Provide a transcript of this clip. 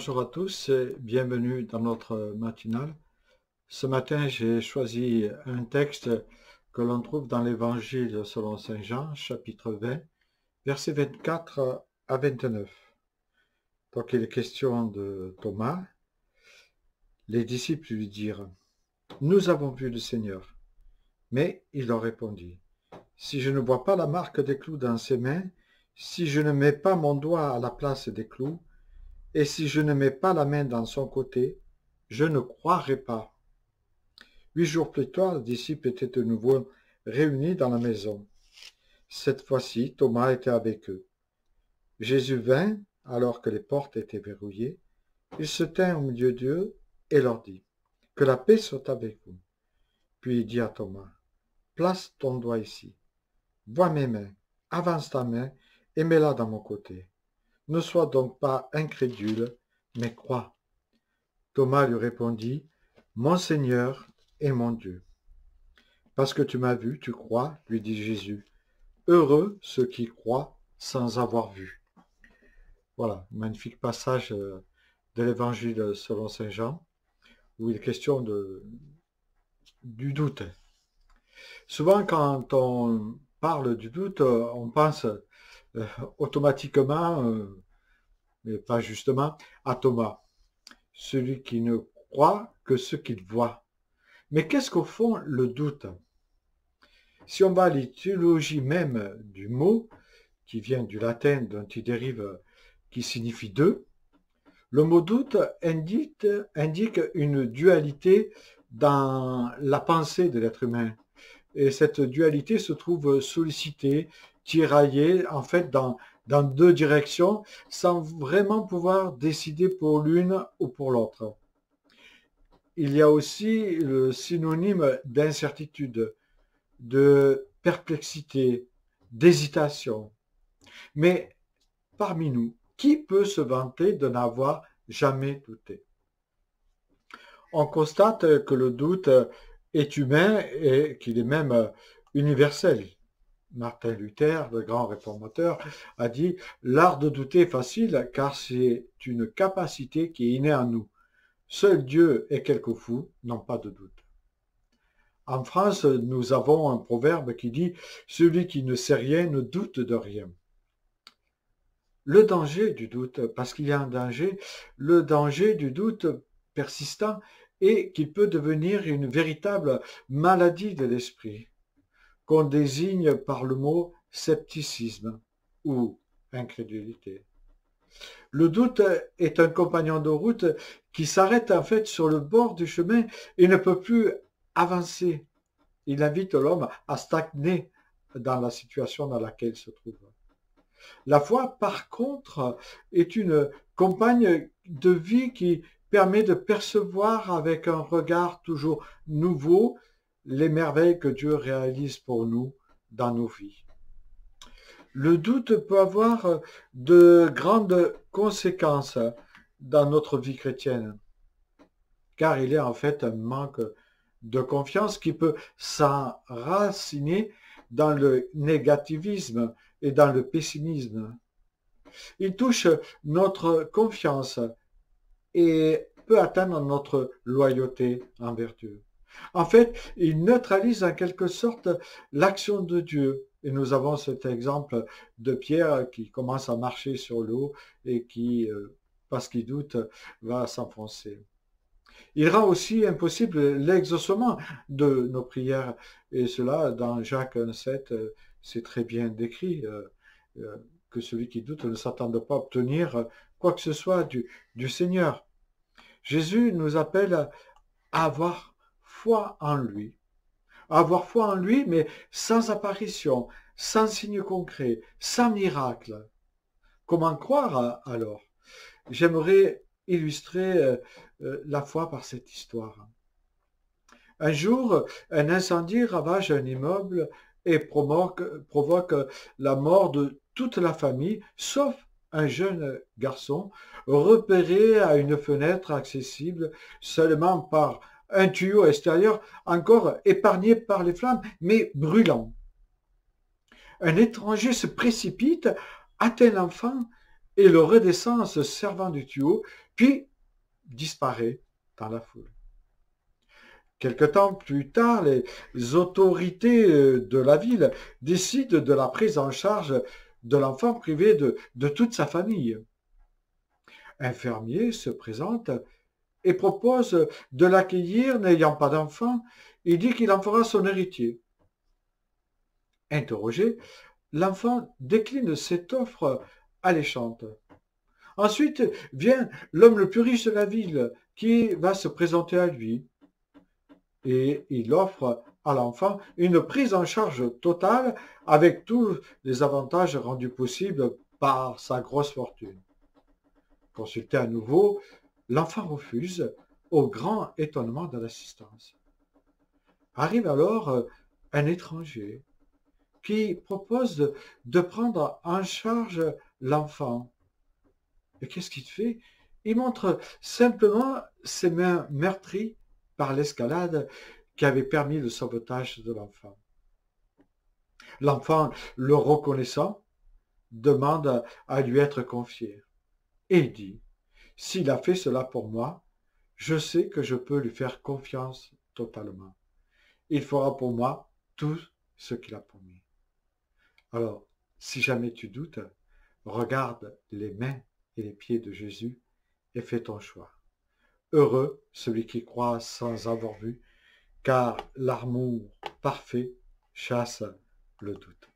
Bonjour à tous et bienvenue dans notre matinale. Ce matin, j'ai choisi un texte que l'on trouve dans l'Évangile selon Saint Jean, chapitre 20, versets 24 à 29. Donc il est question de Thomas. Les disciples lui dirent: « Nous avons vu le Seigneur. » Mais il leur répondit: « Si je ne vois pas la marque des clous dans ses mains, si je ne mets pas mon doigt à la place des clous, et si je ne mets pas la main dans son côté, je ne croirai pas. » 8 jours plus tard, les disciples étaient de nouveau réunis dans la maison. Cette fois-ci, Thomas était avec eux. Jésus vint, alors que les portes étaient verrouillées. Il se tint au milieu d'eux et leur dit: « Que la paix soit avec vous. » Puis il dit à Thomas: « Place ton doigt ici. Vois mes mains. Avance ta main et mets-la dans mon côté. Ne sois donc pas incrédule, mais crois. » Thomas lui répondit: « Mon Seigneur et mon Dieu. » « Parce que tu m'as vu, tu crois, lui dit Jésus. Heureux ceux qui croient sans avoir vu. » Voilà, magnifique passage de l'Évangile selon Saint Jean, où il est question du doute. Souvent, quand on parle du doute, on pense automatiquement, mais pas justement, à Thomas, celui qui ne croit que ce qu'il voit. Mais qu'est-ce qu'au fond le doute? Si on va à l'étymologie même du mot, qui vient du latin dont il dérive, qui signifie deux, le mot doute indique une dualité dans la pensée de l'être humain. Et cette dualité se trouve sollicitée, tiraillée, en fait, dans deux directions, sans vraiment pouvoir décider pour l'une ou pour l'autre. Il y a aussi le synonyme d'incertitude, de perplexité, d'hésitation. Mais parmi nous, qui peut se vanter de n'avoir jamais douté? On constate que le doute est humain et qu'il est même universel. Martin Luther, le grand réformateur, a dit: « L'art de douter est facile car c'est une capacité qui est innée en nous. Seul Dieu et quelques fous n'ont pas de doute. » En France, nous avons un proverbe qui dit « Celui qui ne sait rien ne doute de rien ». Le danger du doute, parce qu'il y a un danger, le danger du doute persistant est qu'il peut devenir une véritable maladie de l'esprit, qu'on désigne par le mot scepticisme ou incrédulité. Le doute est un compagnon de route qui s'arrête en fait sur le bord du chemin et ne peut plus avancer. Il invite l'homme à stagner dans la situation dans laquelle il se trouve. La foi, par contre, est une compagne de vie qui permet de percevoir avec un regard toujours nouveau les merveilles que Dieu réalise pour nous dans nos vies. Le doute peut avoir de grandes conséquences dans notre vie chrétienne, car il y a en fait un manque de confiance qui peut s'enraciner dans le négativisme et dans le pessimisme. Il touche notre confiance et peut atteindre notre loyauté envers Dieu. En fait, il neutralise en quelque sorte l'action de Dieu. Et nous avons cet exemple de Pierre qui commence à marcher sur l'eau et qui, parce qu'il doute, va s'enfoncer. Il rend aussi impossible l'exaucement de nos prières. Et cela, dans Jacques 1,7, c'est très bien décrit, que celui qui doute ne s'attende pas à obtenir quoi que ce soit du Seigneur. Jésus nous appelle à avoir foi en lui. Avoir foi en lui, mais sans apparition, sans signe concret, sans miracle. Comment croire alors? J'aimerais illustrer la foi par cette histoire. Un jour, un incendie ravage un immeuble et provoque la mort de toute la famille, sauf un jeune garçon repéré à une fenêtre accessible seulement par un tuyau extérieur, encore épargné par les flammes, mais brûlant. Un étranger se précipite, atteint l'enfant et le redescend en se servant du tuyau, puis disparaît dans la foule. Quelque temps plus tard, les autorités de la ville décident de la prise en charge de l'enfant privé de toute sa famille. Un fermier se présente et propose de l'accueillir n'ayant pas d'enfant. Il dit qu'il en fera son héritier. Interrogé, l'enfant décline cette offre alléchante. Ensuite vient l'homme le plus riche de la ville qui va se présenter à lui et il offre à l'enfant une prise en charge totale avec tous les avantages rendus possibles par sa grosse fortune. Consulté à nouveau, l'enfant refuse au grand étonnement de l'assistance. Arrive alors un étranger qui propose de prendre en charge l'enfant. Et qu'est-ce qu'il fait? Il montre simplement ses mains meurtries par l'escalade qui avait permis le sauvetage de l'enfant. L'enfant, le reconnaissant, demande à lui être confié et dit, s'il a fait cela pour moi, je sais que je peux lui faire confiance totalement. Il fera pour moi tout ce qu'il a promis. Alors, si jamais tu doutes, regarde les mains et les pieds de Jésus et fais ton choix. Heureux celui qui croit sans avoir vu, car l'amour parfait chasse le doute.